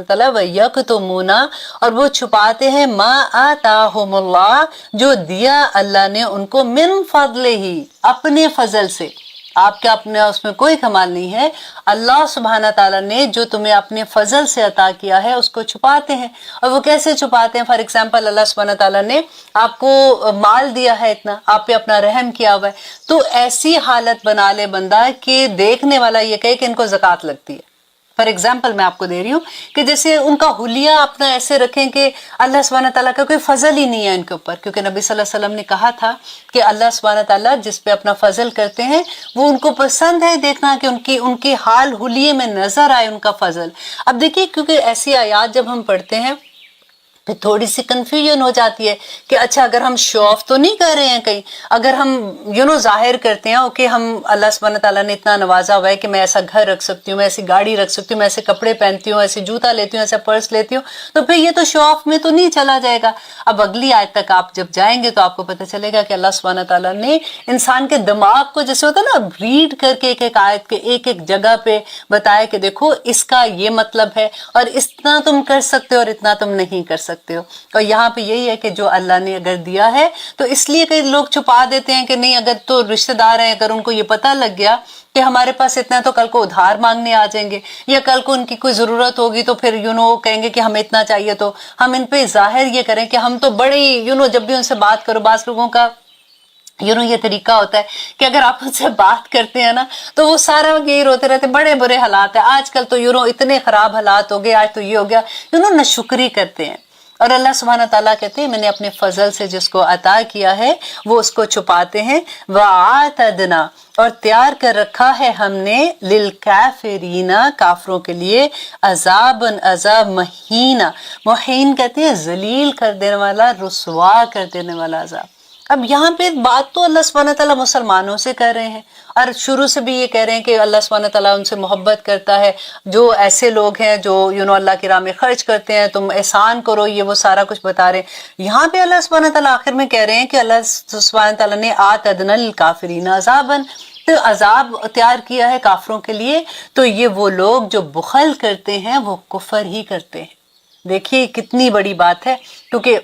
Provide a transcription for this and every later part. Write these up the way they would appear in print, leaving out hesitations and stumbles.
तला वयक्तुमूना, और वो छुपाते हैं मा आताहुमुल्लाह, जो दिया अल्लाह ने उनको, मिन फज़लिही, अपने फजल से। आपके अपने उसमें कोई कमाल नहीं है, अल्लाह सुब्हाना ताला ने जो तुम्हें अपने फजल से अता किया है उसको छुपाते हैं। और वो कैसे छुपाते हैं? फॉर एग्जाम्पल अल्लाह सुब्हाना ताला ने आपको माल दिया है, इतना आप पे अपना रहम किया हुआ है, तो ऐसी हालत बना ले बंदा कि देखने वाला ये कहे कि इनको ज़कात लगती है। फॉर एग्जाम्पल मैं आपको दे रही हूँ कि जैसे उनका हुलिया अपना ऐसे रखें कि अल्लाह सुब्हाना ताला का कोई फजल ही नहीं है इनके ऊपर, क्योंकि नबी सल्लल्लाहु अलैहि वसल्लम ने कहा था कि अल्लाह सुब्हाना ताला जिस पे अपना फजल करते हैं वो उनको पसंद है देखना कि उनकी हाल हुलिये में नजर आए उनका फजल। अब देखिए, क्योंकि ऐसी आयात जब हम पढ़ते हैं फिर थोड़ी सी कंफ्यूजन हो जाती है कि अच्छा, अगर हम शो ऑफ तो नहीं कर रहे हैं कहीं, अगर हम जाहिर करते हैं ओके हम अल्लाह सुब्हानहू तआला ने इतना नवाजा हुआ है कि मैं ऐसा घर रख सकती हूँ, मैं ऐसी गाड़ी रख सकती हूँ, मैं ऐसे कपड़े पहनती हूँ, ऐसे जूता लेती हूँ, ऐसा पर्स लेती हूँ, तो फिर ये तो शो ऑफ में तो नहीं चला जाएगा। अब अगली आयत तक आप जब जाएंगे तो आपको पता चलेगा कि अल्लाह सुब्हानहू तआला ने इंसान के दिमाग को, जैसे होता है ना, रीड करके एक एक आयत के एक एक जगह पे बताया कि देखो इसका ये मतलब है और इतना तुम कर सकते हो और इतना तुम नहीं कर सकते हो। और यहाँ पे यही है कि जो अल्लाह ने अगर दिया है तो इसलिए कई लोग छुपा देते हैं कि नहीं, अगर तो रिश्तेदार हैं, अगर उनको ये पता लग गया कि हमारे पास इतना, तो कल को उधार मांगने आ जाएंगे, या कल को उनकी कोई जरूरत होगी तो फिर कहेंगे कि हमें इतना चाहिए, तो हम इन पे जाहिर ये करें कि हम तो बड़े जब भी उनसे बात करो, बास लोगों का ये तरीका होता है कि अगर आप उनसे बात करते हैं ना तो वो सारा यही रोते रहते, बड़े बुरे हालात है आजकल तो इतने खराब हालात हो गए, आज तो ये हो गया, नाशुक्री करते हैं। और अल्लाह सुब्हाना ताला कहते हैं मैंने अपने फजल से जिसको अता किया है वो उसको छुपाते हैं। वआतदना, और तैयार कर रखा है हमने, लिल काफिरीना, काफरों के लिए, अजाबन, अजाब, महीना, मुहीन कहते हैं जलील कर देने वाला, रुसवा कर देने वाला अजाब। अब यहाँ पे बात तो अल्लाह सुब्हानहू तआला मुसलमानों से कर रहे हैं और शुरू से भी ये कह रहे हैं कि अल्लाह सुब्हानहू तआला उनसे मोहब्बत करता है, जो ऐसे लोग हैं जो अल्लाह की राह में खर्च करते हैं, तुम एहसान करो, ये वो सारा कुछ बता रहे हैं। यहाँ पे अल्लाह सुब्हानहू तआला आखिर में कह रहे हैं कि अल्लाह सुब्हानहू तआला ने आतदना लिल काफिरीन अजाबन, तो अजाब तैयार किया है काफरों के लिए। तो ये वो लोग जो बुखल करते हैं वो कुफर ही करते हैं। देखिए कितनी बड़ी बात है, क्योंकि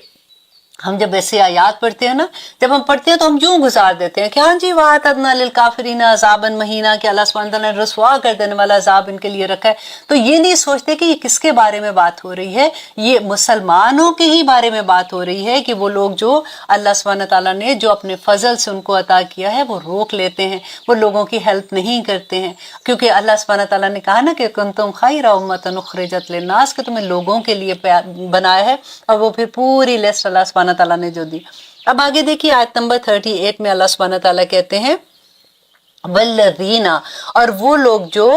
हम जब ऐसे आयात पढ़ते हैं ना, जब हम पढ़ते हैं तो हम यूं गुजार देते हैं कि हाँ जी वआतदना लिल काफिरीन अजाबन महीना, कि अल्लाह सुब्हानहू तआला ने रसवा कर देने वाला अजाब इनके लिए रखा है। तो ये नहीं सोचते कि ये किसके बारे में बात हो रही है, ये मुसलमानों के ही बारे में बात हो रही है कि वो लोग जो अल्लाह सुब्हानहू तआला ने जो अपने फजल से उनको अता किया है वो रोक लेते हैं, वो लोगों की हेल्प नहीं करते हैं। क्योंकि अल्लाह सुब्हानहू तआला ने कहा ना कि कुंतुम खैरा उम्मतन उखरिजत लिन्नास, कि तुम्हें लोगों के लिए बनाया है, और वो फिर पूरी लिस्ट अल्लाह सुब्हानहू तआला ने जो दी। अब आगे देखिए आयत नंबर 38 में अल्लाह सुब्हानहू तआला कहते हैं वल्लज़ीना, और वो लोग जो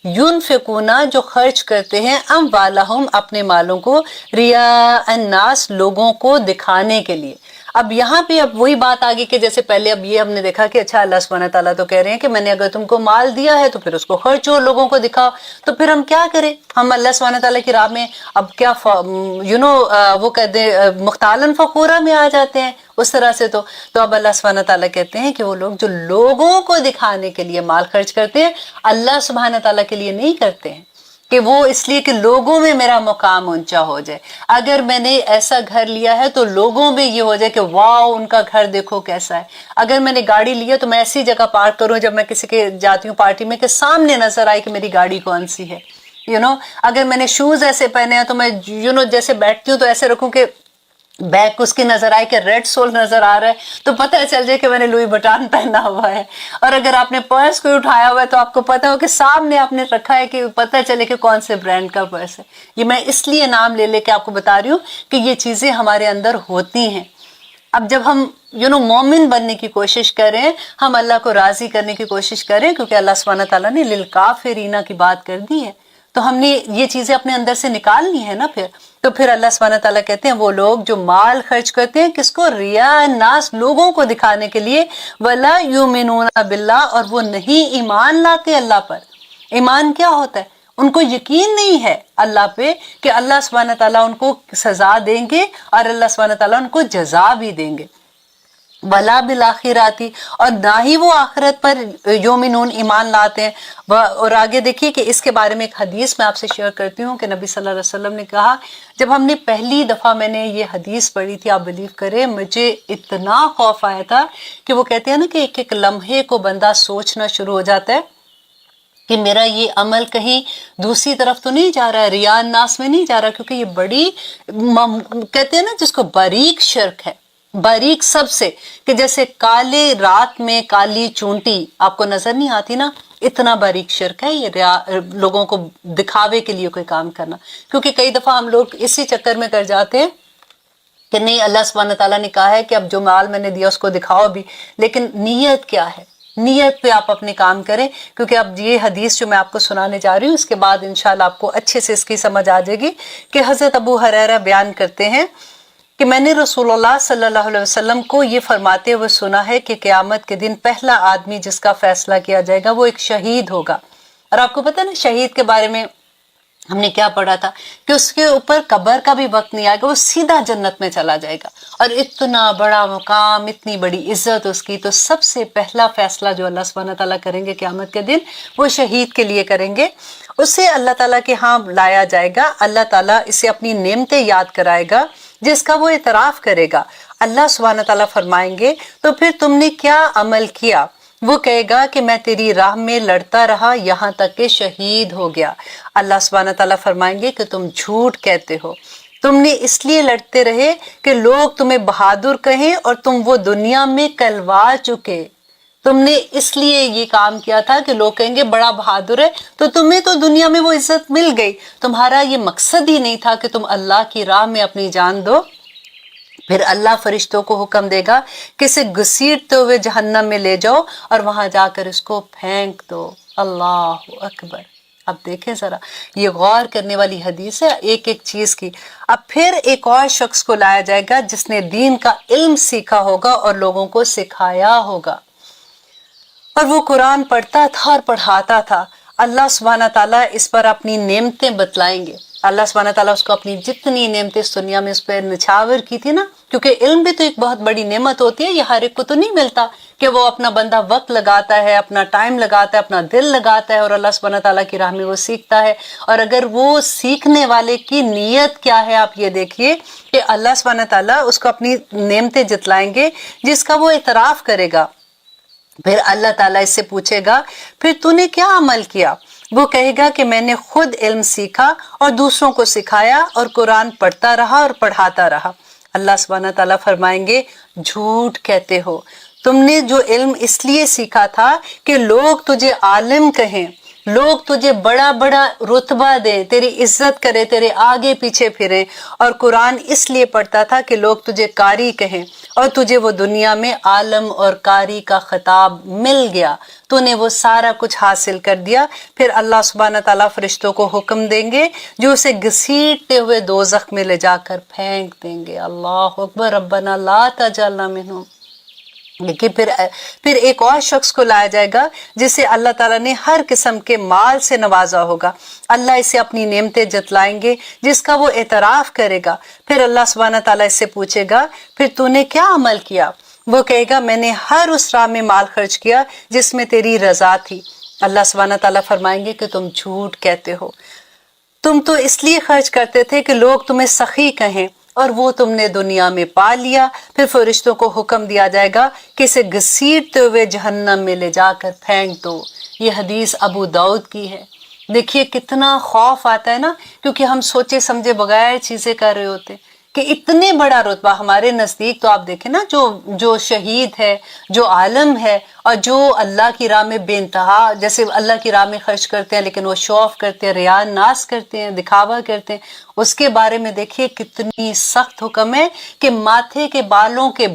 युनफिकूना, जो खर्च करते हैं, अमवालहुम, अपने मालों को, रिया अन्नास, लोगों को दिखाने के लिए। अब यहाँ पे अब वही बात आ गई कि जैसे पहले अब ये हमने देखा कि अच्छा अल्लाह सुब्हानहू तआला तो कह रहे हैं कि मैंने अगर तुमको माल दिया है तो फिर उसको खर्चो, लोगों को दिखाओ, तो फिर हम क्या करें, हम अल्लाह सुब्हानहू तआला की राह में अब क्या वो कह दे मुख्तालन फखूरा में आ जाते हैं उस तरह से। तो अब अल्लाह सुब्हानहू तआला कहते हैं कि वो लोग जो लोगों को दिखाने के लिए माल खर्च करते हैं, अल्लाह सुब्हानहू तआला के लिए नहीं करते हैं, कि वो इसलिए कि लोगों में मेरा मुकाम ऊंचा हो जाए। अगर मैंने ऐसा घर लिया है तो लोगों में ये हो जाए कि वाह उनका घर देखो कैसा है। अगर मैंने गाड़ी लिया तो मैं ऐसी जगह पार्क करूं जब मैं किसी के जाती हूँ पार्टी में, कि सामने नजर आए कि मेरी गाड़ी कौन सी है। अगर मैंने शूज ऐसे पहने हैं तो मैं जैसे बैठती हूँ तो ऐसे रखूं कि बैग उसकी नजर आए कि रेड सोल नजर आ रहा है, तो पता चल जाए कि मैंने लुई बटान पहना हुआ है। और अगर आपने पर्स कोई उठाया हुआ है तो आपको पता हो कि सामने आपने रखा है, कि पता चले कि कौन से ब्रांड का पर्स है। ये मैं इसलिए नाम ले लेके आपको बता रही हूँ कि ये चीजें हमारे अंदर होती हैं। अब जब हम मोमिन बनने की कोशिश करें, हम अल्लाह को राजी करने की कोशिश करें, क्योंकि अल्लाह सुब्हानहू तआला ने लिल काफिरीना की बात कर दी है, तो हमने ये चीजें अपने अंदर से निकालनी है ना। फिर अल्लाह सुब्हानहू तआला कहते हैं वो लोग जो माल खर्च करते हैं किसको, रिया नास, लोगों को दिखाने के लिए, वला युमिनूना बिल्लाह, और वो नहीं ईमान लाते अल्लाह पर। ईमान क्या होता है, उनको यकीन नहीं है अल्लाह पे कि अल्लाह सुब्हानहू तआला उनको सजा देंगे और अल्लाह सुब्हानहू तआला उनको जजा भी देंगे। वला बिल आखिराती, और ना ही वो आखिरत पर योमिनून ईमान लाते हैं। और आगे देखिए कि इसके बारे में एक हदीस मैं आपसे शेयर करती हूँ कि नबी सल्लल्लाहु अलैहि वसल्लम ने कहा, जब हमने पहली दफ़ा मैंने ये हदीस पढ़ी थी, आप बिलीव करें, मुझे इतना खौफ आया था कि वो कहते हैं ना कि एक एक लम्हे को बंदा सोचना शुरू हो जाता है कि मेरा ये अमल कहीं दूसरी तरफ तो नहीं जा रहा है, रिया नास में नहीं जा रहा, क्योंकि ये बड़ी कहते हैं ना जिसको बारीक शिर्क है, बारीक सबसे, कि जैसे काले रात में काली चूंटी आपको नजर नहीं आती ना, इतना बारीक शिर्क है ये लोगों को दिखावे के लिए कोई काम करना। क्योंकि कई दफा हम लोग इसी चक्कर में कर जाते हैं कि नहीं, अल्लाह सुब्हान तआला ने कहा है कि अब जो माल मैंने दिया उसको दिखाओ भी, लेकिन नीयत क्या है, नीयत पे आप अपने काम करें। क्योंकि अब ये हदीस जो मैं आपको सुनाने जा रही हूँ इसके बाद इंशाल्लाह आपको अच्छे से इसकी समझ आ जाएगी कि हजरत अबू हुरैरा बयान करते हैं कि मैंने रसूलुल्लाह सल्लल्लाहु अलैहि वसल्लम को ये फरमाते हुए सुना है कि क़यामत के दिन पहला आदमी जिसका फैसला किया जाएगा वो एक शहीद होगा। और आपको पता है ना शहीद के बारे में हमने क्या पढ़ा था कि उसके ऊपर कब्र का भी वक्त नहीं आएगा, वो सीधा जन्नत में चला जाएगा। और इतना बड़ा मुकाम, इतनी बड़ी इज्जत उसकी, तो सबसे पहला फैसला जो अल्लाह सुब्हानहू तआला करेंगे क़यामत के दिन वो शहीद के लिए करेंगे। उसे अल्लाह ताला के यहाँ लाया जाएगा, अल्लाह ताला इसे अपनी नेमतें याद कराएगा जिसका वो इतराफ करेगा। अल्लाह सुब्हानहू तआला फरमाएंगे तो फिर तुमने क्या अमल किया? वो कहेगा कि मैं तेरी राह में लड़ता रहा यहाँ तक कि शहीद हो गया। अल्लाह सुब्हानहू तआला फरमाएंगे कि तुम झूठ कहते हो, तुमने इसलिए लड़ते रहे कि लोग तुम्हें बहादुर कहें और तुम वो दुनिया में कहलवा चुके। तुमने इसलिए ये काम किया था कि लोग कहेंगे बड़ा बहादुर है, तो तुम्हें तो दुनिया में वो इज्जत मिल गई। तुम्हारा ये मकसद ही नहीं था कि तुम अल्लाह की राह में अपनी जान दो। फिर अल्लाह फरिश्तों को हुक्म देगा कि इसे घसीटते हुए जहन्नम में ले जाओ और वहां जाकर इसको फेंक दो। अल्लाह अकबर। अब देखें जरा, ये गौर करने वाली हदीस है एक एक चीज की। अब फिर एक और शख्स को लाया जाएगा जिसने दीन का इल्म सीखा होगा और लोगों को सिखाया होगा, और वो कुरान पढ़ता था और पढ़ाता था। अल्लाह सुब्हानहू तआला इस पर अपनी नेमतें बतलाएंगे। अल्लाह सुब्हानहू तआला उसको अपनी जितनी नेमतें इस दुनिया में उस पर निछावर की थी ना, क्योंकि इल्म भी तो एक बहुत बड़ी नेमत होती है, ये हर एक को तो नहीं मिलता कि वो अपना बंदा वक्त लगाता है, अपना टाइम लगाता है, अपना दिल लगाता है और अल्लाह सुब्हानहू तआला की राह में वो सीखता है। और अगर वो सीखने वाले की नीयत क्या है, आप ये देखिए कि अल्लाह सुब्हानहू तआला उसको अपनी नेमतें जितलाएंगे जिसका वो इतराफ करेगा। फिर अल्लाह ताला इससे पूछेगा फिर तूने क्या अमल किया? वो कहेगा कि मैंने खुद इल्म सीखा और दूसरों को सिखाया और कुरान पढ़ता रहा और पढ़ाता रहा। अल्लाह सुब्हानहू तआला फरमाएंगे झूठ कहते हो, तुमने जो इल्म इसलिए सीखा था कि लोग तुझे आलिम कहें, लोग तुझे बड़ा बड़ा रुतबा दें, तेरी इज्जत करें, तेरे आगे पीछे फिरें। और कुरान इसलिए पढ़ता था कि लोग तुझे कारी कहें, और तुझे वो दुनिया में आलम और कारी का खिताब मिल गया, तूने वो सारा कुछ हासिल कर दिया। फिर अल्लाह सुब्हानहू तआला फरिश्तों को हुक्म देंगे जो उसे घसीटते हुए दोज़ख में ले जाकर फेंक देंगे। अल्लाह अकबर। रब्बना ला तजअलना मिनहुम। लेकिन फिर एक और शख्स को लाया जाएगा जिसे अल्लाह ताला ने हर किस्म के माल से नवाजा होगा। अल्लाह इसे अपनी नेमतें जतलाएंगे जिसका वो एतराफ करेगा। फिर अल्लाह सुब्हानहू तआला इससे पूछेगा फिर तूने क्या अमल किया? वो कहेगा मैंने हर उस राह में माल खर्च किया जिसमें तेरी रजा थी। अल्लाह सुब्हानहू तआला फरमाएंगे कि तुम झूठ कहते हो, तुम तो इसलिए खर्च करते थे कि लोग तुम्हें सखी कहें, और वो तुमने दुनिया में पा लिया। फिर फरिश्तों को हुक्म दिया जाएगा कि इसे घसीटते हुए जहन्नम में ले जाकर फेंक दो। ये हदीस अबू दाऊद की है। देखिए कितना खौफ आता है ना, क्योंकि हम सोचे समझे बगैर चीजें कर रहे होते कि इतने बड़ा रुतबा हमारे नजदीक। तो आप देखें ना, जो शहीद है, जो आलम है, और जो अल्लाह की राह में बेइंतहा, जैसे अल्लाह की राह में खर्च करते हैं लेकिन वो शो ऑफ करते हैं, रिया नास करते हैं, दिखावा करते हैं, उसके बारे में देखिए कितनी सख्त हुक्म है कि माथे के बालों के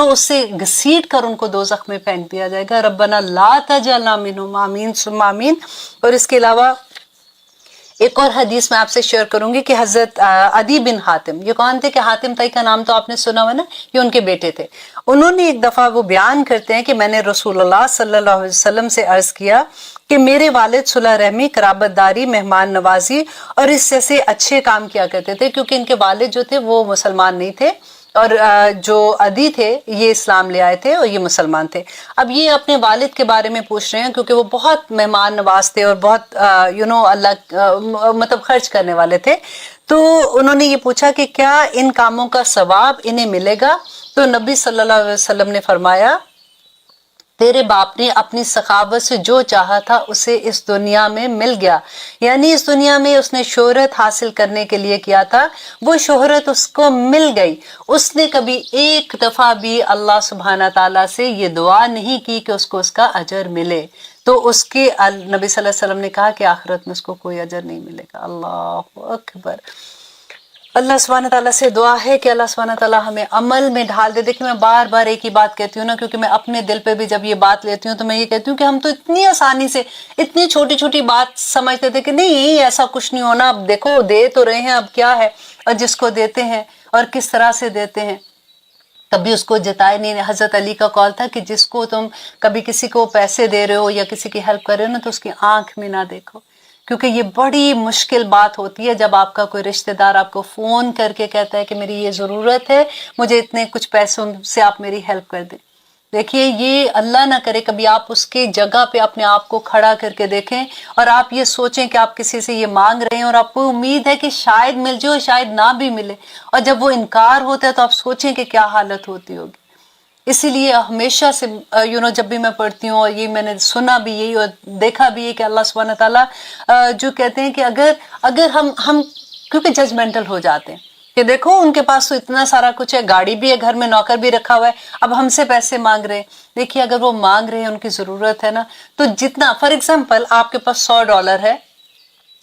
उससे घसीट कर उनको दोज़ख में फेंक दिया जाएगा। रब्बना ला तजअलना मिनहुम, आमीन सुम्मा आमीन। और इसके अलावा एक और हदीस मैं आपसे शेयर करूंगी कि हजरत अदी बिन हातिम, ये कौन थे कि हातिम ताई का नाम तो आपने सुना हुआ ना, ये उनके बेटे थे। उन्होंने एक दफा वो बयान करते हैं कि मैंने रसूलुल्लाह सल्लल्लाहु अलैहि वसल्लम से अर्ज किया कि मेरे वालिद सुलह रहमी, कराबतदारी, मेहमान नवाजी और इस जैसे अच्छे काम किया करते थे, क्योंकि इनके वालिद जो थे वो मुसलमान नहीं थे اور جو अदी थे ये इस्लाम ले आए थे और ये मुसलमान थे। अब ये अपने वालिद के बारे में पूछ रहे हैं क्योंकि वो बहुत मेहमान नवाज थे और बहुत अल्लाह मतलब खर्च करने वाले थे। तो उन्होंने ये पूछा कि क्या इन कामों का सवाब इन्हें मिलेगा? तो नबी सल्लल्लाहु अलैहि वसल्लम ने फरमाया, तेरे बाप ने अपनी सखावत से जो चाहा था उसे इस दुनिया में मिल गया, यानी इस दुनिया में उसने शोहरत हासिल करने के लिए किया था, वो शोहरत उसको मिल गई। उसने कभी एक दफा भी अल्लाह सुब्हाना ताला से ये दुआ नहीं की कि उसको उसका अजर मिले। तो उसके नबी सल्लल्लाहु अलैहि वसल्लम ने कहा कि आखिरत में उसको कोई अजर नहीं मिलेगा। अल्लाह अकबर। अल्लाह सुब्हानहू तआला से दुआ है कि अल्लाह सुब्हानहू तआला हमें अमल में ढाल दे। देखिए मैं बार बार एक ही बात कहती हूँ ना, क्योंकि मैं अपने दिल पे भी जब ये बात लेती हूँ तो मैं ये कहती हूँ कि हम तो इतनी आसानी से इतनी छोटी छोटी बात समझते थे कि नहीं ऐसा कुछ नहीं होना, अब देखो दे तो रहे हैं, अब क्या है, और जिसको देते हैं और किस तरह से देते हैं कभी उसको जताए नहीं। हजरत अली का कौल था कि जिसको तुम कभी किसी को पैसे दे रहे हो या किसी की हेल्प कर रहे हो ना, तो उसकी आंख में ना देखो, क्योंकि ये बड़ी मुश्किल बात होती है जब आपका कोई रिश्तेदार आपको फोन करके कहता है कि मेरी ये जरूरत है, मुझे इतने कुछ पैसों से आप मेरी हेल्प कर दें। देखिए ये अल्लाह ना करे कभी आप उसकी जगह पे अपने आप को खड़ा करके देखें और आप ये सोचें कि आप किसी से ये मांग रहे हैं और आपको उम्मीद है कि शायद मिल जाए, शायद ना भी मिले, और जब वो इनकार होता है तो आप सोचें कि क्या हालत होती होगी। इसीलिए हमेशा से जब भी मैं पढ़ती हूँ, और ये मैंने सुना भी यही और देखा भी है कि अल्लाह सुब्हानहू तआला जो कहते हैं कि अगर हम क्योंकि जजमेंटल हो जाते हैं कि देखो उनके पास तो इतना सारा कुछ है, गाड़ी भी है, घर में नौकर भी रखा हुआ है, अब हमसे पैसे मांग रहे हैं। देखिए अगर वो मांग रहे हैं, उनकी जरूरत है ना, तो जितना फॉर एग्जाम्पल आपके पास $100 है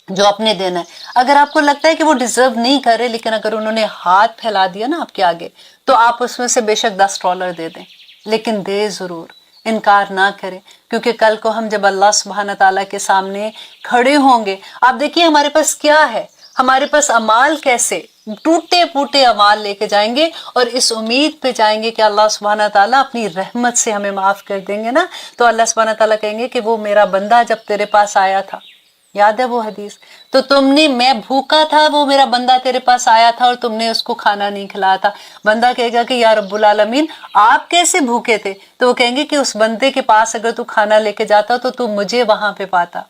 जो आपने देना है, अगर आपको लगता है कि वो डिजर्व नहीं कर रहे, लेकिन अगर उन्होंने हाथ फैला दिया ना आपके आगे, तो आप उसमें से बेशक $10 दे दें, लेकिन दे जरूर, इनकार ना करें, क्योंकि कल को हम जब अल्लाह सुब्हाना ताला के सामने खड़े होंगे, आप देखिए हमारे पास क्या है, हमारे पास अमाल कैसे टूटे फूटे अमाल लेके जाएंगे और इस उम्मीद पे जाएंगे कि अल्लाह सुब्हाना ताला अपनी रहमत से हमें माफ कर देंगे ना। तो अल्लाह सुब्हाना ताला कहेंगे कि वो मेरा बंदा जब तेरे पास आया था, याद है वो हदीस, तो तुमने, मैं भूखा था, वो मेरा बंदा तेरे पास आया था और तुमने उसको खाना नहीं खिलाया था। बंदा कहेगा कि या रब्बुल आलमीन आप कैसे भूखे थे? तो वो कहेंगे कि उस बंदे के पास अगर तू खाना लेके जाता तो तू मुझे वहां पे पाता।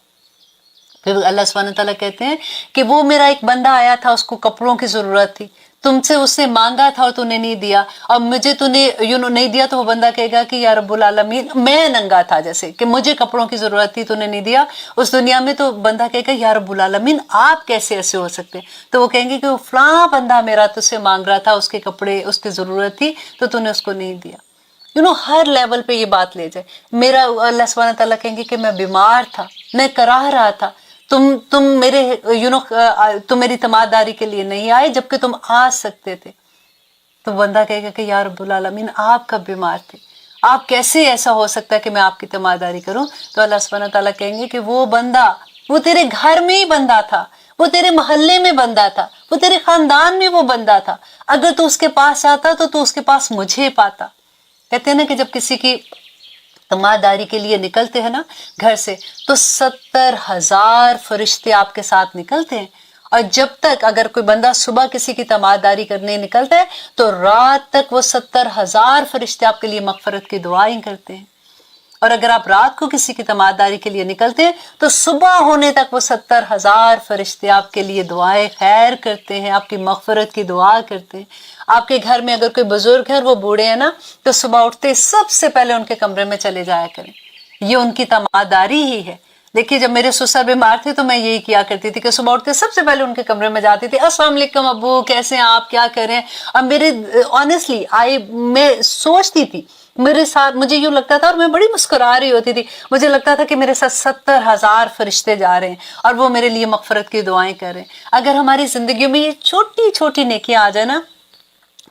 फिर अल्लाह सुब्हानहू तआला कहते हैं कि वो मेरा एक बंदा आया था, उसको कपड़ों की जरूरत थी, तुमसे उसने मांगा था और तूने नहीं दिया, और मुझे तूने नहीं दिया, तो वो बंदा कहेगा कि या रब्बुल आलमीन मैं नंगा था, जैसे कि मुझे कपड़ों की जरूरत थी, तूने नहीं दिया उस दुनिया में। तो बंदा कहेगा या रब्बुल आलमीन आप कैसे ऐसे हो सकते? तो वो कहेंगे कि वो फलां बंदा मेरा तुझसे मांग रहा था, उसके कपड़े, उसकी जरूरत थी, तो तूने उसको नहीं दिया। हर लेवल पे ये बात ले जाए। मेरा अल्लाह सुब्हानहू तआला कहेंगे कि मैं बीमार था, मैं कराह रहा था, तुम मेरे तुम मेरी तमादारी के लिए नहीं आए जबकि तुम आ सकते थे। तो बंदा कहेगा कि या रब्बुल आलमीन आप कब बीमार थे, आप कैसे ऐसा हो सकता है कि मैं आपकी तमादारी करूं? तो अल्लाह सुब्हानहू तआला कहेंगे कि वो बंदा, वो तेरे घर में ही बंदा था, वो तेरे मोहल्ले में बंदा था, वो तेरे खानदान में वो बंदा था, अगर तू उसके पास आता तो तू उसके पास मुझे पाता। कहते हैं ना कि जब किसी की तमादारी के लिए निकलते हैं ना घर से, तो 70,000 फरिश्ते आपके साथ निकलते हैं, और जब तक अगर कोई बंदा सुबह किसी की तमादारी करने निकलता है तो रात तक वो 70,000 फरिश्ते आपके लिए मगफरत की दुआएं करते हैं। और अगर आप रात को किसी की तमादारी के लिए निकलते हैं तो सुबह होने तक वो 70,000 फरिश्ते आपके लिए दुआएं खैर करते हैं, आपकी मगफरत की दुआ करते हैं। आपके घर में अगर कोई बुजुर्ग है और वो बूढ़े हैं ना, तो सुबह उठते सबसे पहले उनके कमरे में चले जाया करें, ये उनकी तमादारी ही है। देखिए जब मेरे ससुर बीमार थे तो मैं यही किया करती थी कि सुबह उठते सबसे पहले उनके कमरे में जाती थी, अस्सलाम वालेकुम अब्बू, कैसे हैं आप, क्या कर रहे हैं। अब मेरे ऑनेस्टली मैं सोचती थी, मेरे साथ मुझे यूं लगता था, और मैं बड़ी मुस्कुरा रही होती थी, मुझे लगता था कि मेरे साथ 70,000 फरिश्ते जा रहे हैं और वो मेरे लिए मगफरत की दुआएं कर रहे हैं। अगर हमारी जिंदगी में ये छोटी छोटी नेकियां आ जाए ना,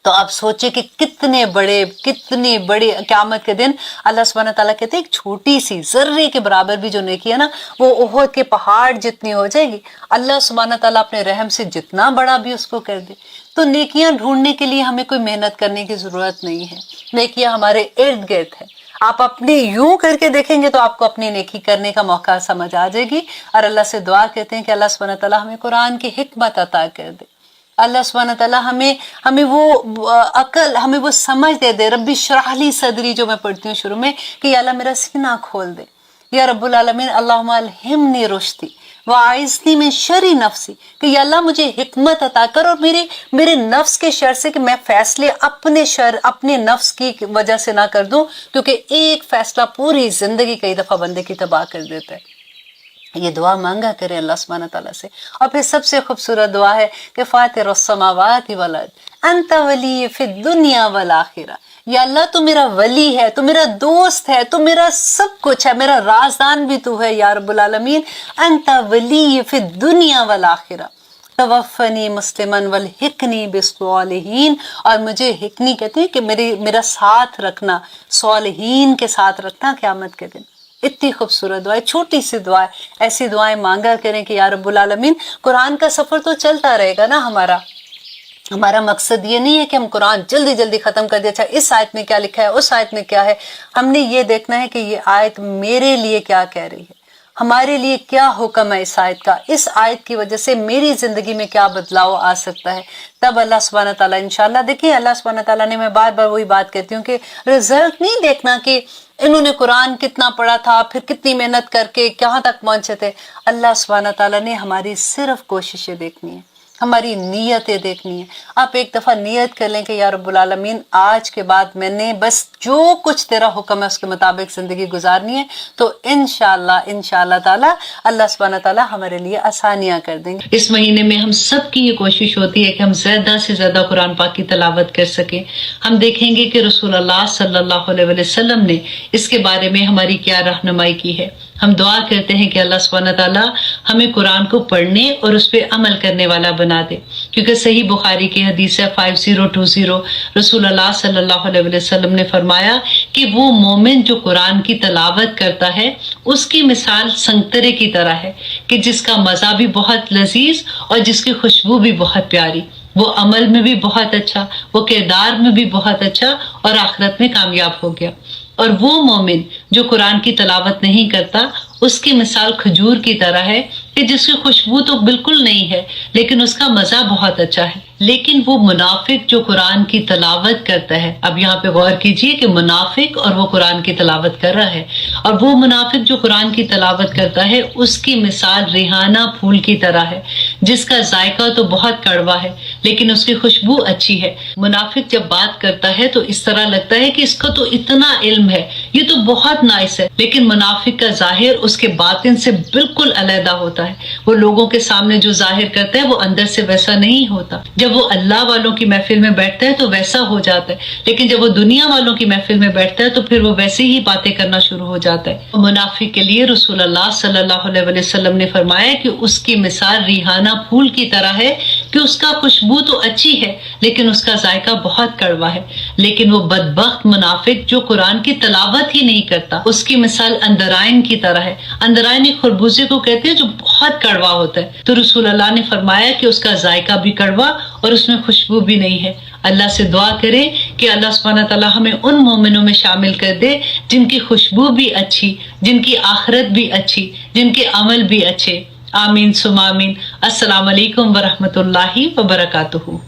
तो आप सोचिए कि कितनी बड़ी क़यामत के दिन अल्लाह सुब्हानहू तआला कहते हैं एक छोटी सी जर्रे के बराबर भी जो नेकी है ना, वो ओहद के पहाड़ जितनी हो जाएगी। अल्लाह सुब्हानहू तआला अपने रहम से जितना बड़ा भी उसको कर दे। तो नेकियां ढूंढने के लिए हमें कोई मेहनत करने की जरूरत नहीं है, नेकियां हमारे इर्द गिर्द है। आप अपने यूं करके देखेंगे तो आपको अपनी नेकी करने का मौका समझ आ जाएगी। और अल्लाह से दुआ करते हैं कि अल्लाह सुब्हानहू तआला हमें कुरान की हिकमत अता कर दे, अल्लाह सुब्हानहू तआला हमें वो अकल, हमें वो समझ दे दे। रब्बी इश्रह ली सदरी जो मैं पढ़ती हूँ शुरू में कि या अल्लाह मेरा सीना खोल दे। या रब्बुल आलमीन अल्लाहुम्मा अलहिमनी रुश्दी व आइज़नी मिन शर्रि नफ्सी, कि या अल्लाह मुझे हिकमत अता कर और मेरे नफ्स के शर से, कि मैं फैसले अपने नफ्स की वजह से ना कर दूं, क्योंकि एक फैसला पूरी जिंदगी कई दफा बंदे की तबाह कर देता है। ये दुआ मांगा करें अल्लाह सुब्हानहू तआला से। और फिर सबसे खूबसूरत दुआ है कि फातिरस समावाति वल अर्द अंत वली फिद दुनिया वल आखिरा, या अल्लाह तू मेरा वली है, तू मेरा दोस्त है, तू मेरा सब कुछ है, मेरा राज़दान भी तू है या रब्बुल आलमीन। अंत वली फिद दुनिया वल आखिरा तवफ़नी मुस्लिमन वल हिकनी बिस्सालिहीन, और मुझे हिकनी कहते हैं कि मेरा साथ रखना, सालिहीन के साथ रखना क़यामत के दिन। इतनी खूबसूरत दुआ है, छोटी सी दुआ है। ऐसी दुआएं मांगा करें कि या रब्बुल आलमीन, कुरान का सफर तो चलता रहेगा ना हमारा मकसद ये नहीं है कि हम कुरान जल्दी जल्दी खत्म कर दे, अच्छा इस आयत में क्या लिखा है, उस आयत में क्या है। हमने ये देखना है कि ये आयत मेरे लिए क्या कह रही है, हमारे लिए क्या हुक्म है इस आयत का, इस आयत की वजह से मेरी जिंदगी में क्या बदलाव आ सकता है। तब अल्लाह सुब्हानहू तआला इंशाअल्लाह, देखिए अल्लाह सुब्हानहू तआला ने, मैं बार बार वही बात कहती हूँ कि रिजल्ट नहीं देखना कि इन्होंने कुरान कितना पढ़ा था, फिर कितनी मेहनत करके कहाँ तक पहुंचे थे। अल्लाह सुब्हानहू तआला ने हमारी सिर्फ कोशिशें देखनी है, हमारी नीयतें देखनी है। आप एक दफा नीयत कर लें कि या रब्बुल आलमीन, आज के बाद मैंने बस जो कुछ तेरा हुक्म है उसके मुताबिक जिंदगी गुजारनी है, तो इंशाअल्लाह ताला अल्लाह सुब्हानहू तआला हमारे लिए आसानियां कर देंगे। इस महीने में हम सब की ये कोशिश होती है कि हम ज्यादा से ज्यादा कुरान पाक की तिलावत कर सकें। हम देखेंगे कि रसूलुल्लाह सल्लल्लाहु अलैहि वसल्लम ने इसके बारे में हमारी क्या रहनुमाई की है। हम दुआ करते हैं कि अल्लाह सुब्हानहू तआला हमें कुरान को पढ़ने और उस पर अमल करने वाला बना दे, क्योंकि सही बुखारी की हदीस है 5020, रसूलुल्लाह सल्लल्लाहु अलैहि वसल्लम ने फरमाया कि वो मोमिन जो कुरान की तिलावत करता है उसकी मिसाल संतरे की तरह है, कि जिसका मजा भी बहुत लजीज और जिसकी खुशबू भी बहुत प्यारी, वो अमल में भी बहुत अच्छा, वो किरदार में भी बहुत अच्छा और आखिरत में कामयाब हो गया। और वो मोमिन जो कुरान की तिलावत नहीं करता उसकी मिसाल खजूर की तरह है, कि जिसकी खुशबू तो बिल्कुल नहीं है लेकिन उसका मजा बहुत अच्छा है। लेकिन वो मुनाफिक जो कुरान की तिलावत करता है, अब यहाँ पे गौर कीजिए कि मुनाफिक और वो कुरान की तिलावत कर रहा है, और वो मुनाफिक जो कुरान की तिलावत करता है उसकी मिसाल रिहाना फूल की तरह है, जिसका जायका तो बहुत कड़वा है लेकिन उसकी खुशबू अच्छी है। मुनाफिक जब बात करता है तो इस तरह लगता है कि इसका तो इतना इल्म है, ये तो बहुत नाइस है, लेकिन मुनाफिक का जाहिर उसके बातिन से बिल्कुल अलग होता है। वो लोगों के सामने जो जाहिर करता है वो अंदर से वैसा नहीं होता। जब वो अल्लाह वालों की महफिल में बैठता है तो वैसा हो जाता है, लेकिन जब वो दुनिया वालों की महफिल में बैठता है तो फिर वो वैसे ही बातें करना शुरू हो जाता है। मुनाफिक के लिए रसूलुल्लाह सल्लल्लाहु अलैहि वसल्लम ने फरमाया कि उसकी मिसाल रिहाना फूल की तरह है, कि उसका खुशबू तो अच्छी है लेकिन उसका जायका बहुत कड़वा है। लेकिन वो बदबख्त मुनाफिक जो कुरान की तिलावत ही नहीं करता, उसकी मिसाल अंदराइन की तरह है। अंदराइन एक खरबूजे को कहते हैं जो बहुत कड़वा होता है, तो रसूलुल्लाह ने फरमाया कि उसका जायका भी कड़वा और उसमें खुशबू भी नहीं है। अल्लाह से दुआ करें कि अल्लाह सुब्हानहू तआला हमें उन मोमिनों में शामिल कर दे जिनकी खुशबू भी अच्छी, जिनकी आखिरत भी अच्छी, जिनके अमल भी अच्छे। आमीन सुमा आमीन। अस्सलाम वालेकुम व रहमतुल्लाहि व बरकातुहू।